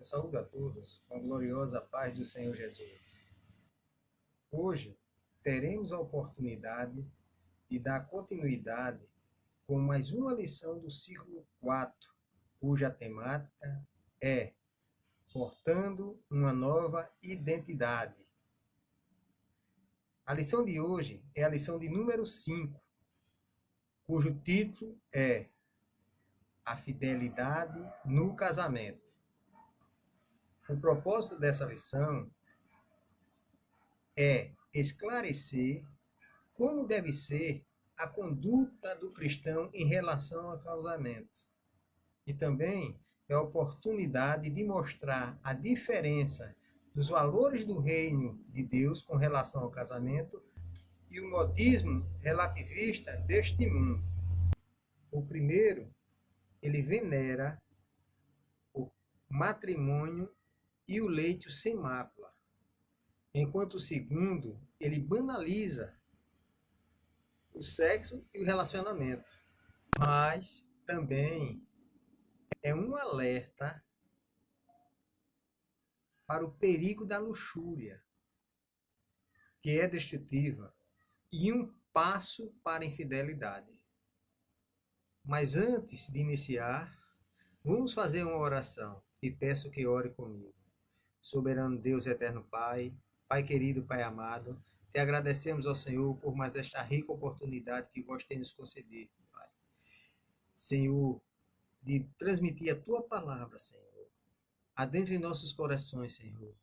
saúdo a todos com a gloriosa paz do Senhor Jesus. Hoje teremos a oportunidade de dar continuidade com mais uma lição do ciclo 4, cuja temática é Portando uma Nova Identidade. A lição de hoje é a lição de número 5, cujo título é A Fidelidade no Casamento. O propósito dessa lição é esclarecer como deve ser a conduta do cristão em relação ao casamento. E também é a oportunidade de mostrar a diferença dos valores do reino de Deus com relação ao casamento e o modismo relativista deste mundo. O primeiro, ele venera o matrimônio e o leito sem mácula, enquanto o segundo, ele banaliza o sexo e o relacionamento, mas também é um alerta para o perigo da luxúria, que é destrutiva, e um passo para a infidelidade. Mas antes de iniciar, vamos fazer uma oração e peço que ore comigo. Soberano Deus, eterno Pai, Pai querido, Pai amado, te agradecemos ao Senhor por mais esta rica oportunidade que vós tem nos concedido, Pai. Senhor, de transmitir a tua palavra, Senhor, adentre em nossos corações, Senhor.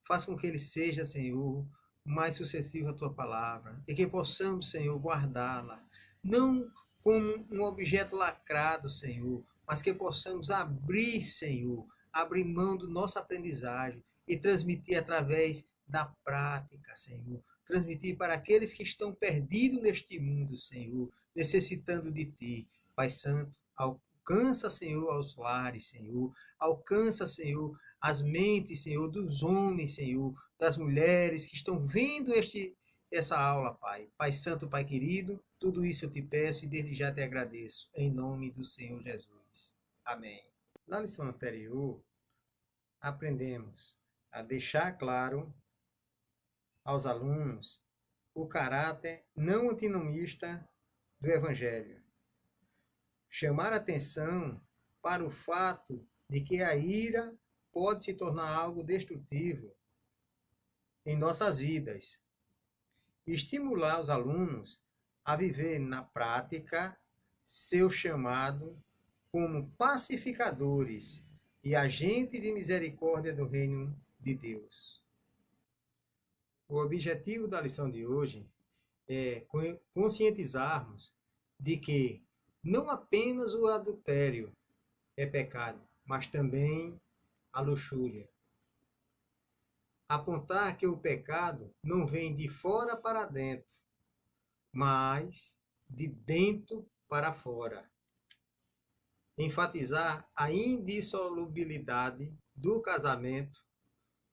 Faz com que ele seja, Senhor, mais sucessivo à tua palavra e que possamos, Senhor, guardá-la, não como um objeto lacrado, Senhor, mas que possamos abrir, Senhor, abrir mão do nosso aprendizagem e transmitir através da prática, Senhor. Transmitir para aqueles que estão perdidos neste mundo, Senhor, necessitando de Ti. Pai Santo, alcança, Senhor, aos lares, Senhor. Alcança, Senhor, as mentes, Senhor, dos homens, Senhor, das mulheres que estão vendo essa aula, Pai. Pai Santo, Pai querido, tudo isso eu te peço e desde já te agradeço, em nome do Senhor Jesus. Amém. Na lição anterior, aprendemos a deixar claro aos alunos o caráter não antinomista do Evangelho. Chamar atenção para o fato de que a ira pode se tornar algo destrutivo em nossas vidas. Estimular os alunos a viver na prática seu chamado como pacificadores e agentes de misericórdia do reino de Deus. O objetivo da lição de hoje é conscientizarmos de que não apenas o adultério é pecado, mas também a luxúria. Apontar que o pecado não vem de fora para dentro, mas de dentro para fora. Enfatizar a indissolubilidade do casamento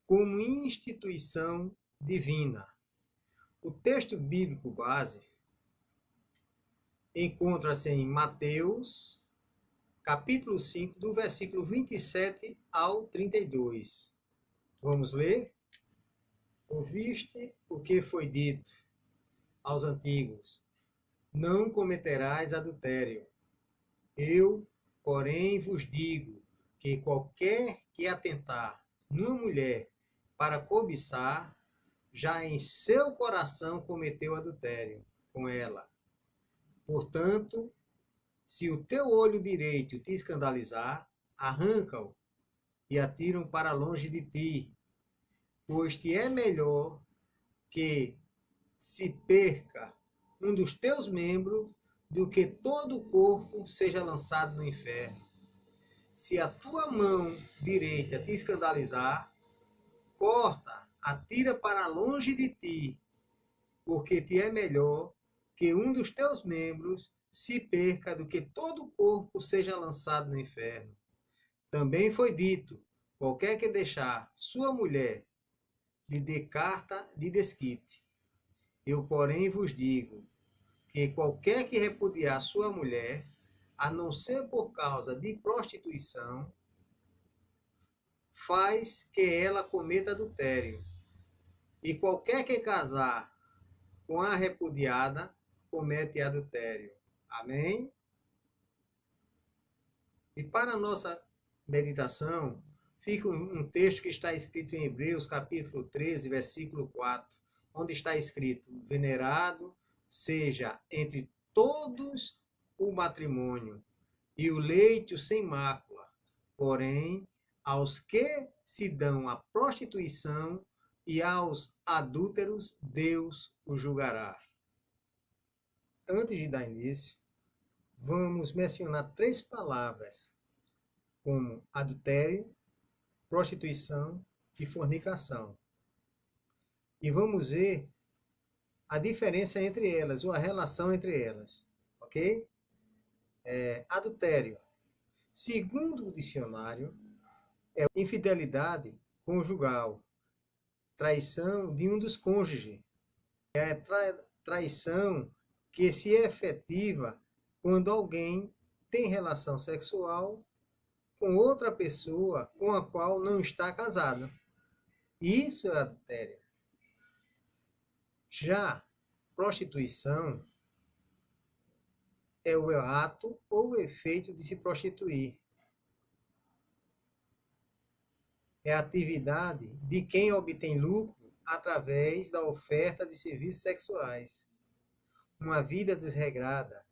como instituição divina. O texto bíblico base encontra-se em Mateus, capítulo 5, do versículo 27 ao 32. Vamos ler? Ouviste o que foi dito aos antigos: não cometerás adultério. Eu, porém, vos digo que qualquer que atentar numa mulher para cobiçar, já em seu coração cometeu adultério com ela. Portanto, se o teu olho direito te escandalizar, arranca-o e atira-o para longe de ti, pois te é melhor que se perca um dos teus membros do que todo o corpo seja lançado no inferno. Se a tua mão direita te escandalizar, corta, atira para longe de ti, porque te é melhor que um dos teus membros se perca do que todo o corpo seja lançado no inferno. Também foi dito: qualquer que deixar sua mulher, lhe dê carta de desquite. Eu, porém, vos digo que qualquer que repudiar sua mulher, a não ser por causa de prostituição, faz que ela cometa adultério. E qualquer que casar com a repudiada comete adultério. Amém? E para a nossa meditação, fica um texto que está escrito em Hebreus, capítulo 13, versículo 4, onde está escrito: venerado seja entre todos o matrimônio e o leito sem mácula, porém, aos que se dão à prostituição e aos adúlteros, Deus o julgará. Antes de dar início, vamos mencionar 3 palavras, como adultério, prostituição e fornicação. E vamos ver a diferença entre elas, ou a relação entre elas. Ok? Adultério. Segundo o dicionário, é infidelidade conjugal, traição de um dos cônjuges. É a traição que se efetiva quando alguém tem relação sexual com outra pessoa com a qual não está casado. Isso é adultério. Já prostituição é o ato ou o efeito de se prostituir. É a atividade de quem obtém lucro através da oferta de serviços sexuais. Uma vida desregrada,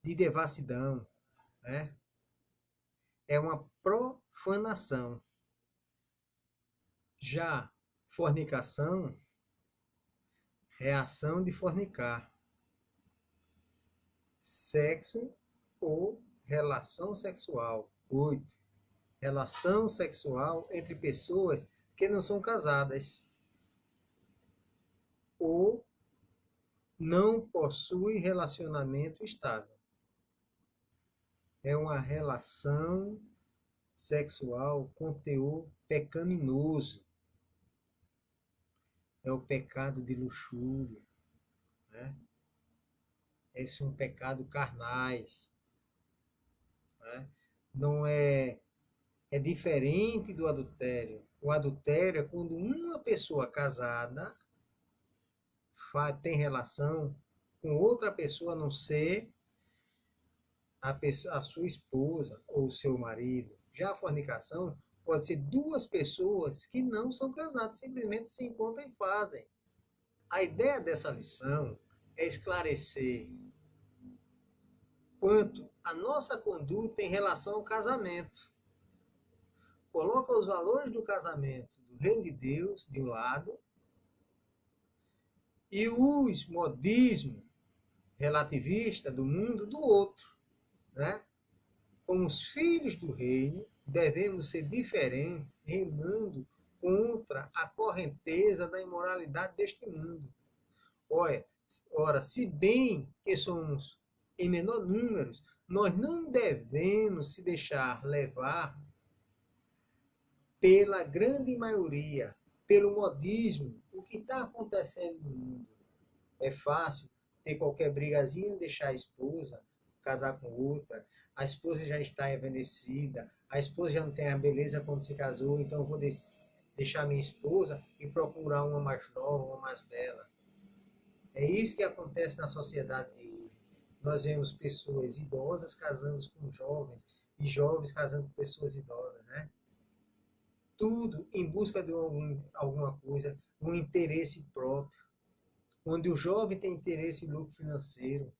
de devassidão, né? É uma profanação. Já fornicação é a ação de fornicar. Sexo ou relação sexual. 8. Relação sexual entre pessoas que não são casadas ou não possuem relacionamento estável. É uma relação sexual com teor pecaminoso. É o pecado de luxúria, né? Esses são pecados carnais, né? Não é diferente do adultério. O adultério é quando uma pessoa casada tem relação com outra pessoa, a não ser a sua esposa ou seu marido. Já a fornicação pode ser 2 pessoas que não são casadas, simplesmente se encontram e fazem. A ideia dessa lição é esclarecer quanto a nossa conduta em relação ao casamento. Coloca os valores do casamento do reino de Deus de um lado e os modismos relativistas do mundo do outro, né? Como os filhos do reino, devemos ser diferentes, remando contra a correnteza da imoralidade deste mundo. Ora, se bem que somos em menor número, nós não devemos se deixar levar pela grande maioria, pelo modismo, o que está acontecendo no mundo. É fácil ter qualquer brigazinha, deixar a esposa, casar com outra, a esposa já está envelhecida, a esposa já não tem a beleza quando se casou, então eu vou deixar minha esposa e procurar uma mais nova, uma mais bela. É isso que acontece na sociedade de hoje. Nós vemos pessoas idosas casando com jovens e jovens casando com pessoas idosas, né? Tudo em busca de alguma coisa, um interesse próprio, onde o jovem tem interesse em lucro financeiro,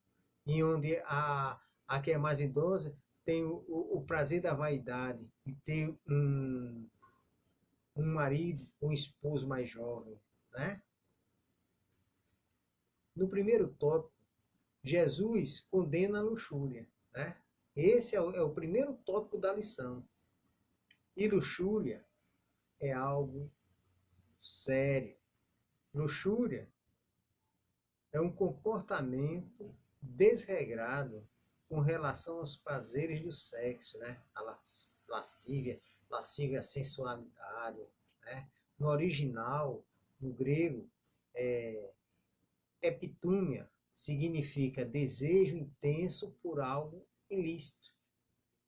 e onde a que é mais idosa tem o prazer da vaidade, de ter um marido, um esposo mais jovem, né? No primeiro tópico, Jesus condena a luxúria, né? Esse é o primeiro tópico da lição. E luxúria é algo sério. Luxúria é um comportamento desregrado com relação aos prazeres do sexo, né? A lascívia sensualidade, né? No original, no grego, epitúmia significa desejo intenso por algo ilícito,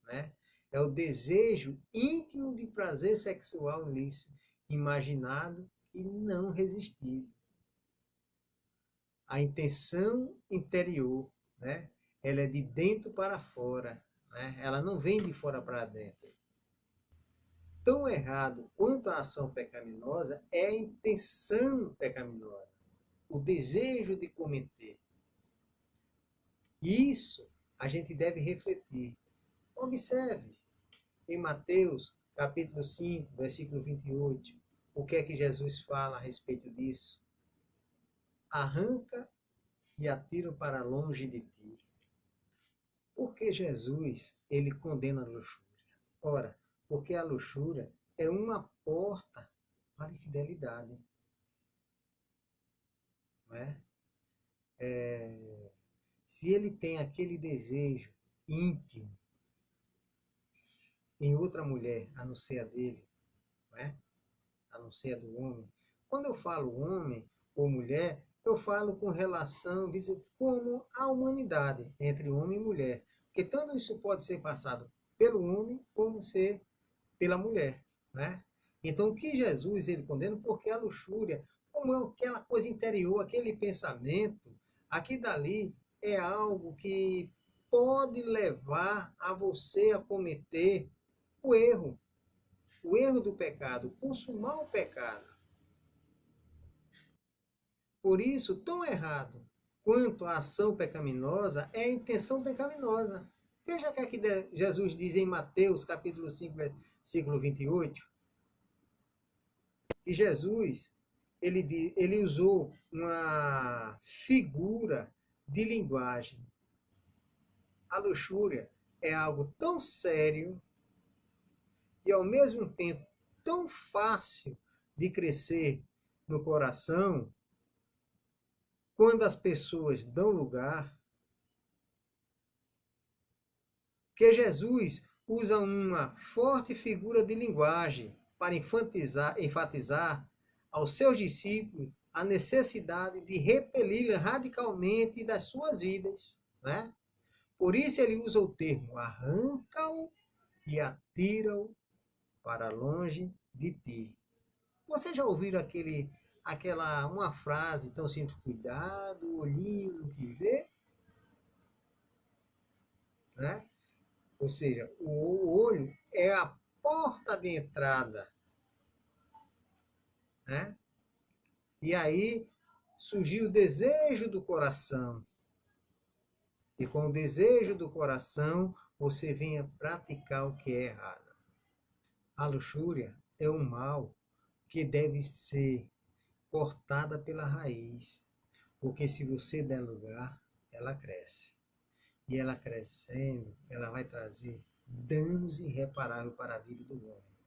né? É o desejo íntimo de prazer sexual ilícito, imaginado e não resistido. A intenção interior, né? Ela é de dentro para fora, né? Ela não vem de fora para dentro. Tão errado quanto a ação pecaminosa é a intenção pecaminosa, o desejo de cometer. Isso a gente deve refletir. Observe em Mateus, capítulo 5, versículo 28, o que é que Jesus fala a respeito disso? Arranca e atira para longe de ti. Porque Jesus, ele condena a luxúria? Ora, porque a luxúria é uma porta para a infidelidade. Não é? Se ele tem aquele desejo íntimo em outra mulher, a não ser a dele, não é? A não ser a do homem. Quando eu falo homem ou mulher, eu falo com relação, como a humanidade, entre homem e mulher. Porque tanto isso pode ser passado pelo homem, como ser pela mulher, né? Então, o que Jesus ele condena? Porque a luxúria, como é aquela coisa interior, aquele pensamento, aqui dali é algo que pode levar a você a cometer o erro do pecado, consumar o pecado. Por isso, tão errado quanto a ação pecaminosa é a intenção pecaminosa. Veja o que é que Jesus diz em Mateus, capítulo 5, versículo 28. E Jesus, ele usou uma figura de linguagem. A luxúria é algo tão sério e, ao mesmo tempo, tão fácil de crescer no coração quando as pessoas dão lugar, que Jesus usa uma forte figura de linguagem para enfatizar aos seus discípulos a necessidade de repeli-la radicalmente das suas vidas, né? Por isso ele usa o termo arranca-o e atira-o para longe de ti. Vocês já ouviram uma frase tão simples, cuidado, olhinho no que vê? Né? Ou seja, o olho é a porta de entrada. Né? E aí surgiu o desejo do coração. E com o desejo do coração, você vem a praticar o que é errado. A luxúria é um mal que deve ser cortada pela raiz. Porque se você der lugar, ela cresce. E ela crescendo, ela vai trazer danos irreparáveis para a vida do homem.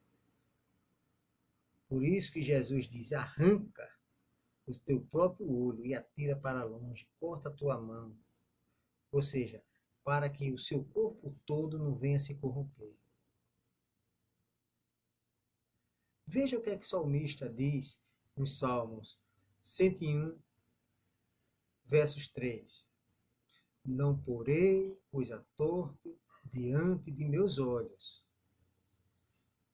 Por isso que Jesus diz, arranca o teu próprio olho e atira para longe, corta a tua mão. Ou seja, para que o seu corpo todo não venha se corromper. Veja o que é que o salmista diz nos Salmos 101, versos 3. Não porei coisa torpe diante de meus olhos.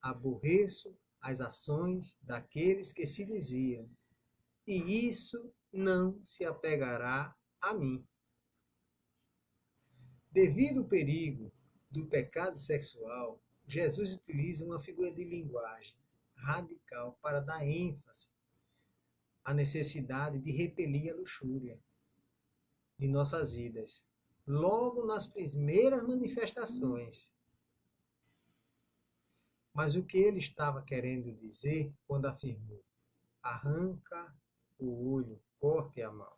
Aborreço as ações daqueles que se desviam, e isso não se apegará a mim. Devido ao perigo do pecado sexual, Jesus utiliza uma figura de linguagem radical para dar ênfase à necessidade de repelir a luxúria de nossas vidas, logo nas primeiras manifestações. Mas o que ele estava querendo dizer quando afirmou: arranca o olho, corte a mão?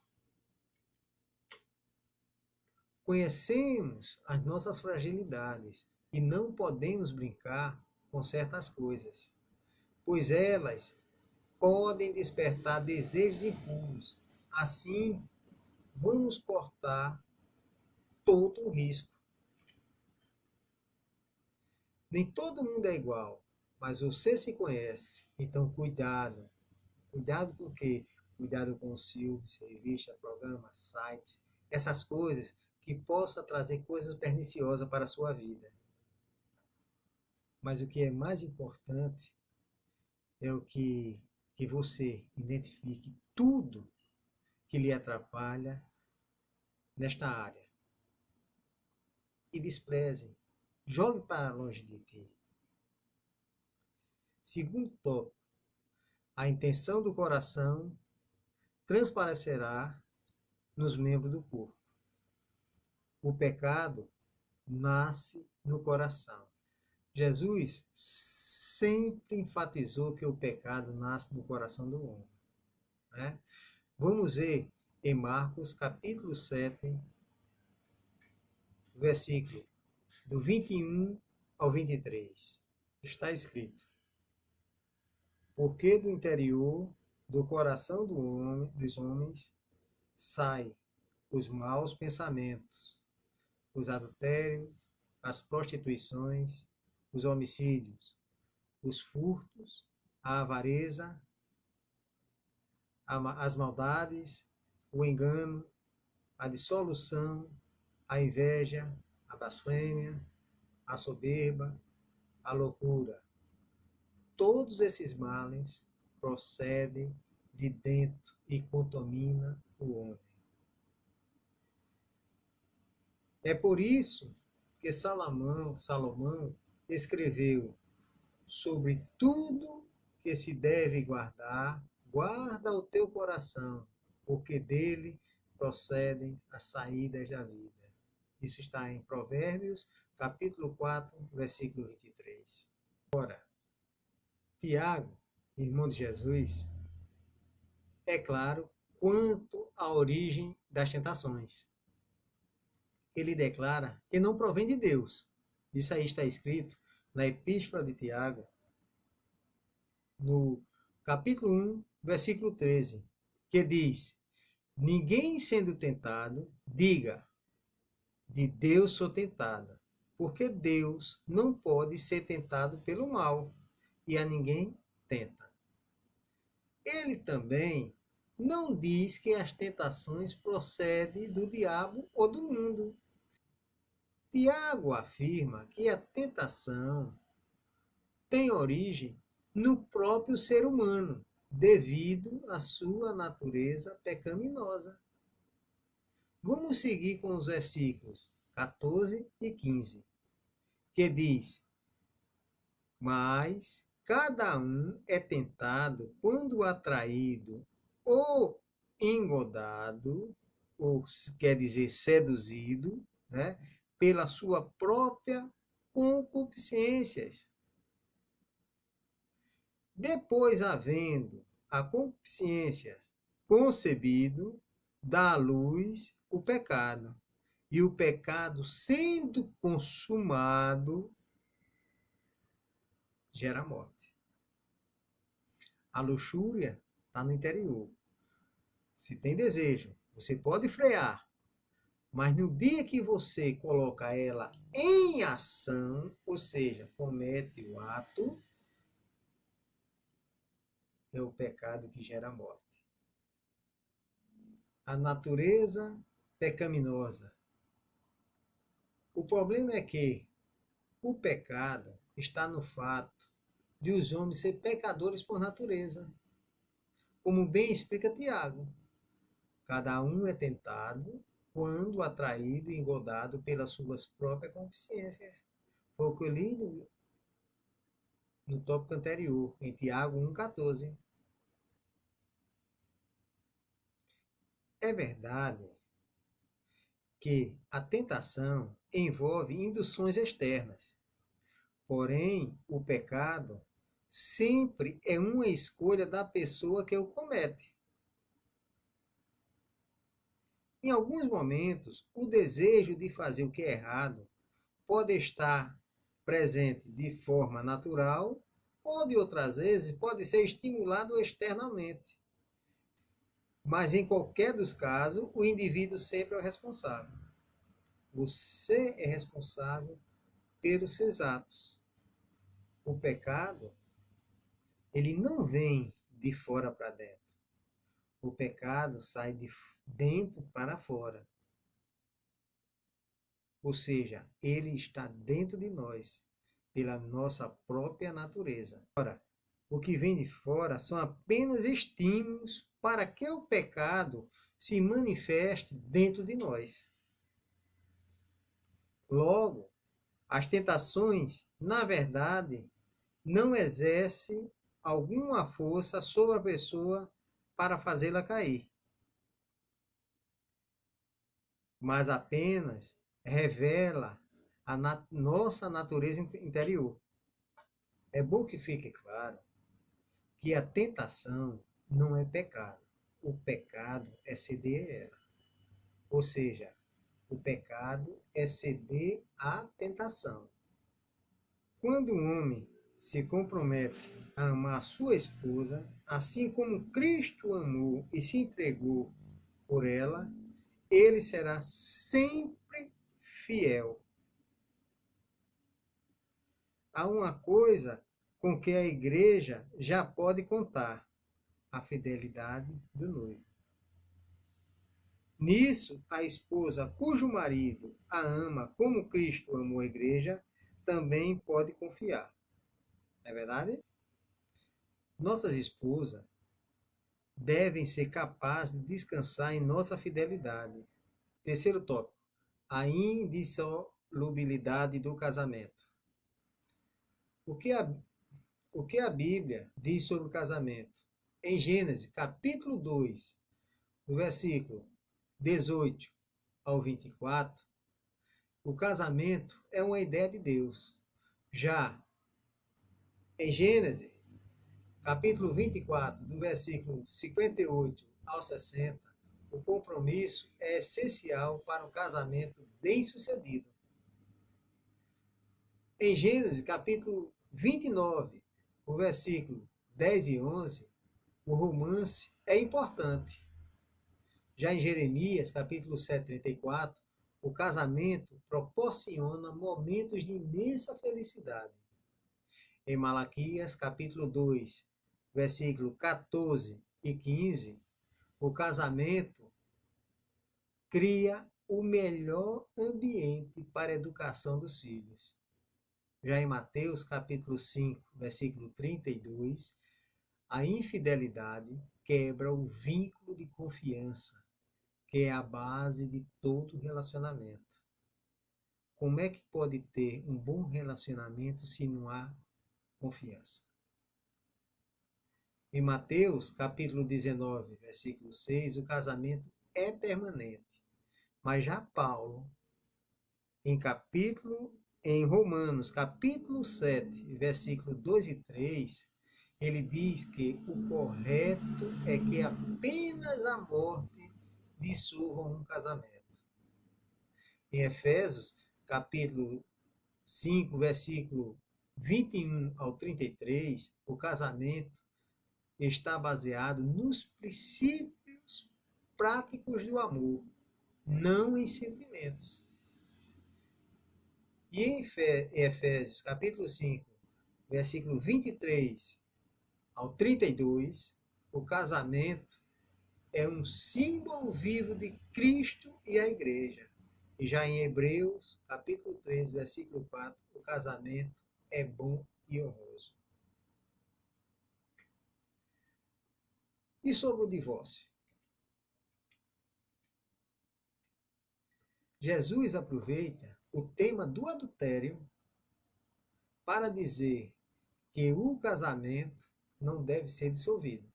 Conhecemos as nossas fragilidades e não podemos brincar com certas coisas, pois elas podem despertar desejos impuros. Assim, vamos cortar todo o risco. Nem todo mundo é igual, mas você se conhece, então cuidado. Cuidado com o quê? Cuidado com os filmes, revistas, programas, sites, essas coisas que possam trazer coisas perniciosas para a sua vida. Mas o que é mais importante é o que você identifique tudo que lhe atrapalha nesta área e despreze, jogue para longe de ti. Segundo tópico, a intenção do coração transparecerá nos membros do corpo. O pecado nasce no coração. Jesus sempre enfatizou que o pecado nasce no coração do homem, né? Vamos ver em Marcos capítulo 7, versículo do 21 ao 23. Está escrito: porque do interior do coração dos homens saem os maus pensamentos, os adultérios, as prostituições, os homicídios, os furtos, a avareza, as maldades, o engano, a dissolução, a inveja, a blasfêmia, a soberba, a loucura. Todos esses males procedem de dentro e contaminam o homem. É por isso que Salomão escreveu: sobre tudo que se deve guardar, guarda o teu coração, porque dele procedem as saídas da vida. Isso está em Provérbios, capítulo 4, versículo 23. Ora, Tiago, irmão de Jesus, é claro quanto à origem das tentações. Ele declara que não provém de Deus. Isso aí está escrito na Epístola de Tiago, no capítulo 1, versículo 13, que diz: ninguém sendo tentado, diga, de Deus sou tentada, porque Deus não pode ser tentado pelo mal, e a ninguém tenta. Ele também não diz que as tentações procedem do diabo ou do mundo. Tiago afirma que a tentação tem origem no próprio ser humano, devido à sua natureza pecaminosa. Vamos seguir com os versículos 14 e 15, que diz: mas cada um é tentado quando atraído ou engodado, ou quer dizer seduzido, né, pela sua própria concupiscências. Depois, havendo a concupiscência concebido, dá à luz o pecado. E o pecado, sendo consumado, gera morte. A luxúria está no interior. Se tem desejo, você pode frear, mas no dia que você coloca ela em ação, ou seja, comete o ato, é o pecado que gera morte. A natureza pecaminosa. O problema é que o pecado está no fato de os homens serem pecadores por natureza. Como bem explica Tiago, cada um é tentado quando atraído e engodado pelas suas próprias concupiscências. Foi o que eu li no tópico anterior, em Tiago 1,14. É verdade que a tentação envolve induções externas. Porém, o pecado sempre é uma escolha da pessoa que o comete. Em alguns momentos, o desejo de fazer o que é errado pode estar presente de forma natural ou, de outras vezes, pode ser estimulado externamente. Mas, em qualquer dos casos, o indivíduo sempre é o responsável. Você é responsável pelos seus atos. O pecado, ele não vem de fora para dentro. O pecado sai de dentro para fora. Ou seja, ele está dentro de nós. pela nossa própria natureza. Ora, o que vem de fora são apenas estímulos para que o pecado se manifeste dentro de nós. Logo, as tentações, na verdade, não exercem alguma força sobre a pessoa para fazê-la cair, mas apenas revela a nossa natureza interior. É bom que fique claro que a tentação não é pecado. O pecado é ceder a ela. Ou seja, o pecado é ceder à tentação. Quando um homem se compromete a amar sua esposa, assim como Cristo amou e se entregou por ela, ele será sempre fiel. Há uma coisa com que a igreja já pode contar: a fidelidade do noivo. Nisso, a esposa cujo marido a ama como Cristo amou a igreja, também pode confiar. Não é verdade? Nossas esposas devem ser capazes de descansar em nossa fidelidade. Terceiro tópico: a indissolubilidade do casamento. O que a Bíblia diz sobre o casamento? Em Gênesis, capítulo 2, do versículo 18 ao 24, o casamento é uma ideia de Deus. Já em Gênesis, capítulo 24, do versículo 58 ao 60, o compromisso é essencial para um casamento bem-sucedido. Em Gênesis, capítulo 29, o versículo 10 e 11, o romance é importante. Já em Jeremias, capítulo 7, 34, o casamento proporciona momentos de imensa felicidade. Em Malaquias, capítulo 2, versículo 14 e 15, o casamento cria o melhor ambiente para a educação dos filhos. Já em Mateus, capítulo 5, versículo 32, a infidelidade quebra o vínculo de confiança, que é a base de todo relacionamento. Como é que pode ter um bom relacionamento se não há confiança? Em Mateus, capítulo 19, versículo 6, o casamento é permanente. Mas já Paulo, em Romanos, capítulo 7, versículo 2 e 3, ele diz que o correto é que apenas a morte dissolva um casamento. Em Efésios, capítulo 5, versículo 21 ao 33, o casamento está baseado nos princípios práticos do amor, não em sentimentos. E em Efésios, capítulo 5, versículo 23 ao 32, o casamento é um símbolo vivo de Cristo e a igreja. E já em Hebreus, capítulo 13, versículo 4, o casamento é bom e honroso. E sobre o divórcio? Jesus aproveita o tema do adultério para dizer que o casamento não deve ser dissolvido.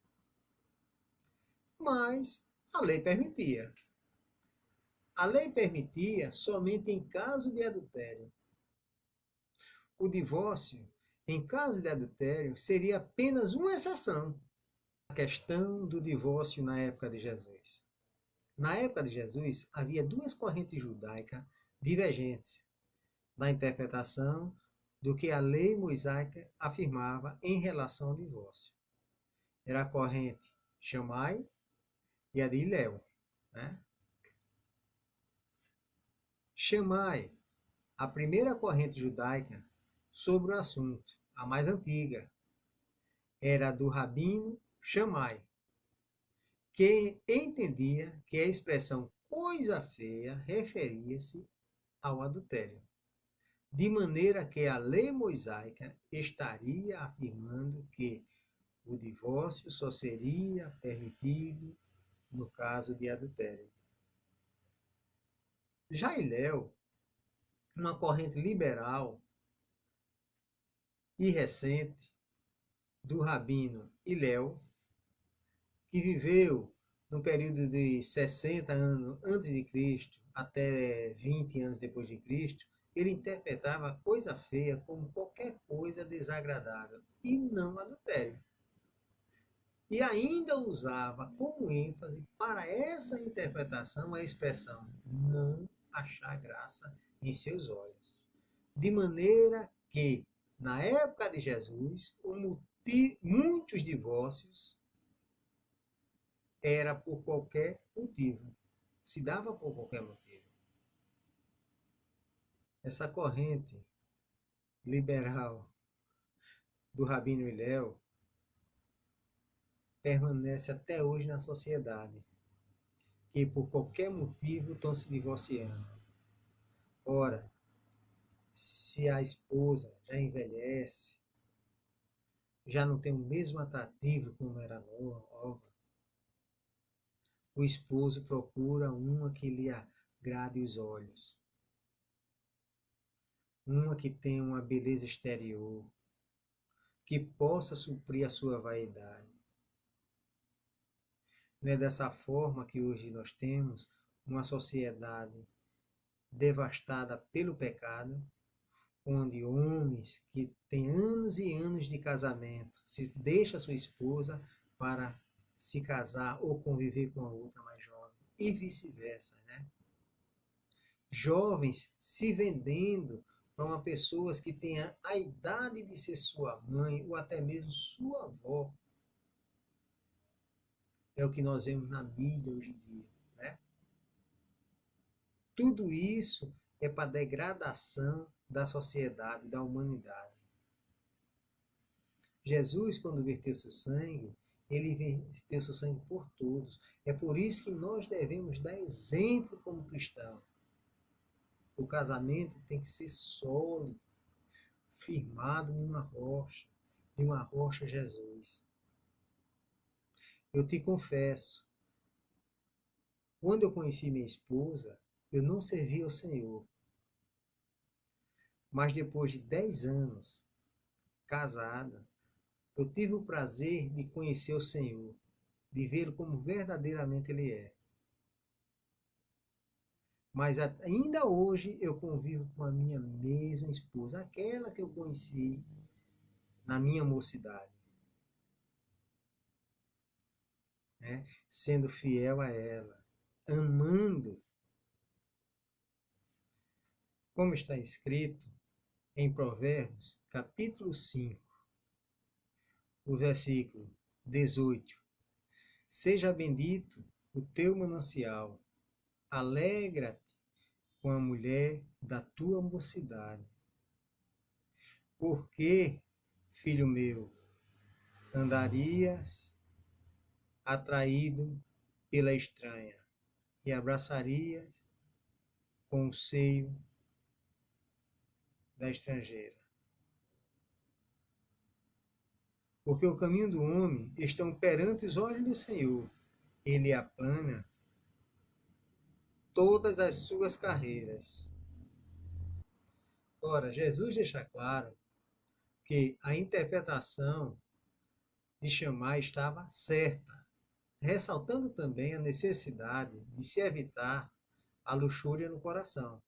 Mas a lei permitia. A lei permitia somente em caso de adultério. O divórcio, em caso de adultério, seria apenas uma exceção. A questão do divórcio na época de Jesus. Na época de Jesus, havia duas correntes judaicas divergentes na interpretação do que a lei mosaica afirmava em relação ao divórcio. Era a corrente Shammai e a de Hillel. Né? Shammai, a primeira corrente judaica sobre o assunto, a mais antiga, era a do rabino Shammai, que entendia que a expressão coisa feia referia-se ao adultério. de maneira que a lei mosaica estaria afirmando que o divórcio só seria permitido no caso de adultério. Já Hillel, uma corrente liberal e recente do rabino Hillel, que viveu no período de 60 anos antes de Cristo até 20 anos depois de Cristo, ele interpretava coisa feia como qualquer coisa desagradável e não adultério. E ainda usava como ênfase para essa interpretação a expressão não achar graça em seus olhos. De maneira que, na época de Jesus, muitos divórcios era por qualquer motivo. Se dava por qualquer motivo. Essa corrente liberal do Rabino Hillel permanece até hoje na sociedade, que por qualquer motivo estão se divorciando. Ora, se a esposa já envelhece, já não tem o mesmo atrativo como era nova, o esposo procura uma que lhe agrade os olhos, uma que tenha uma beleza exterior, que possa suprir a sua vaidade. Não é dessa forma que hoje nós temos uma sociedade devastada pelo pecado, onde homens que têm anos e anos de casamento se deixam sua esposa para se casar ou conviver com a outra mais jovem, e vice-versa, né? Jovens se vendendo para uma pessoa que tenha a idade de ser sua mãe ou até mesmo sua avó. É o que nós vemos na mídia hoje em dia, né? Tudo isso é para a degradação da sociedade, da humanidade. Jesus, quando verteu seu sangue, ele verteu seu sangue por todos. É por isso que nós devemos dar exemplo como cristãos. O casamento tem que ser sólido, firmado de uma rocha Jesus. Eu te confesso, quando eu conheci minha esposa, eu não servia ao Senhor. Mas depois de 10 anos casada, eu tive o prazer de conhecer o Senhor, de vê-lo como verdadeiramente Ele é. Mas ainda hoje eu convivo com a minha mesma esposa, aquela que eu conheci na minha mocidade, né? Sendo fiel a ela, amando, como está escrito em Provérbios, capítulo 5, o versículo 18. Seja bendito o teu manancial, alegra-te com a mulher da tua mocidade. Porque, filho meu, andarias atraído pela estranha e abraçarias com o seio da estrangeira. Porque o caminho do homem estão perante os olhos do Senhor. Ele aplana todas as suas carreiras. Ora, Jesus deixa claro que a interpretação de chamar estava certa, ressaltando também a necessidade de se evitar a luxúria no coração,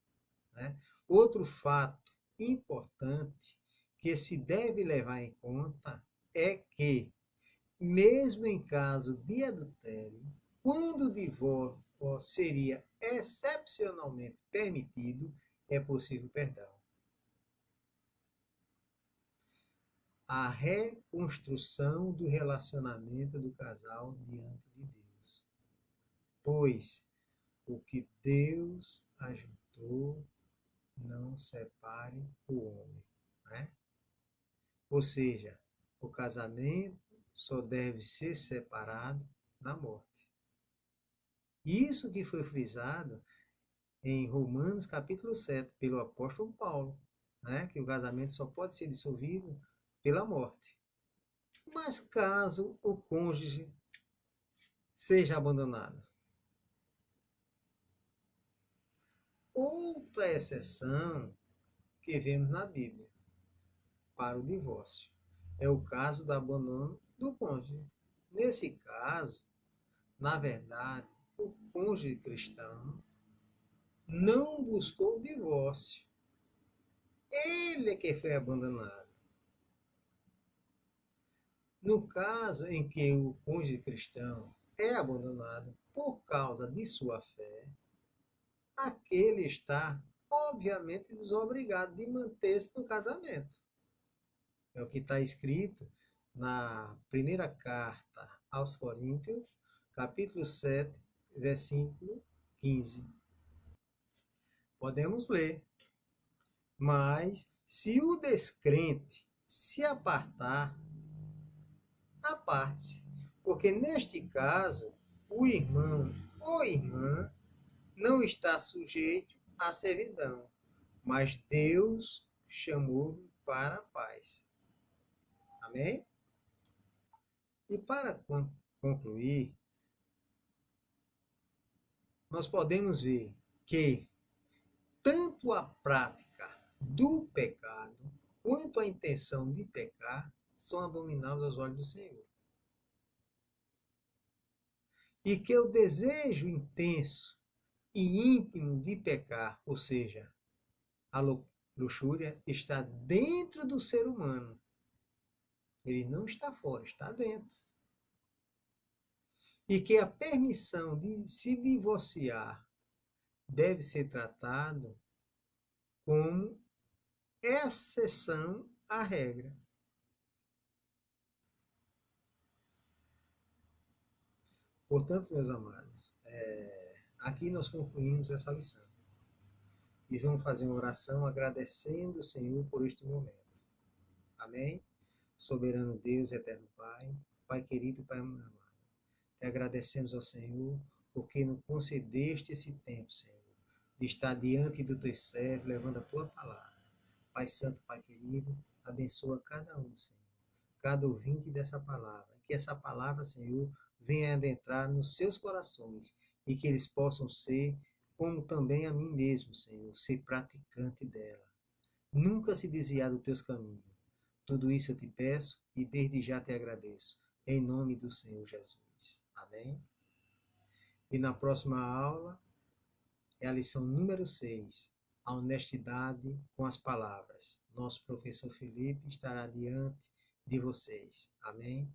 né? Outro fato importante que se deve levar em conta é que, mesmo em caso de adultério, quando o divórcio seria excepcionalmente permitido, é possível perdão. A reconstrução do relacionamento do casal diante de Deus. Pois o que Deus ajuntou, não separe o homem, né? Ou seja, o casamento só deve ser separado na morte. Isso que foi frisado em Romanos capítulo 7 pelo apóstolo Paulo. né? Que o casamento só pode ser dissolvido pela morte. Mas caso o cônjuge seja abandonado, outra exceção que vemos na Bíblia para o divórcio é o caso do abandono do cônjuge. Nesse caso, na verdade, o cônjuge cristão não buscou o divórcio. Ele é que foi abandonado. No caso em que o cônjuge cristão é abandonado por causa de sua fé, aquele está, obviamente, desobrigado de manter-se no casamento. É o que está escrito na primeira carta aos Coríntios, capítulo 7, versículo 15. Podemos ler. Mas, se o descrente se apartar, aparte-se, porque neste caso, o irmão ou irmã não está sujeito à servidão, mas Deus chamou para a paz. Amém? E para concluir, nós podemos ver que tanto a prática do pecado quanto a intenção de pecar são abomináveis aos olhos do Senhor. E que o desejo intenso e íntimo de pecar, ou seja, a luxúria, está dentro do ser humano. Ele não está fora, está dentro. E que a permissão de se divorciar deve ser tratado como exceção à regra. Portanto, meus amados, aqui nós concluímos essa lição. E vamos fazer uma oração agradecendo o Senhor por este momento. Amém? Soberano Deus, eterno Pai, Pai querido, Pai amado, te agradecemos ao Senhor porque nos concedeste esse tempo, Senhor, de estar diante do teu servo, levando a tua palavra. Pai Santo, Pai querido, abençoa cada um, Senhor, cada ouvinte dessa palavra. Que essa palavra, Senhor, venha adentrar nos seus corações e que eles possam ser, como também a mim mesmo, Senhor, ser praticante dela. Nunca se desviar dos teus caminhos. Tudo isso eu te peço e desde já te agradeço. Em nome do Senhor Jesus. Amém? E na próxima aula é a lição número 6. A honestidade com as palavras. Nosso professor Felipe estará diante de vocês. Amém?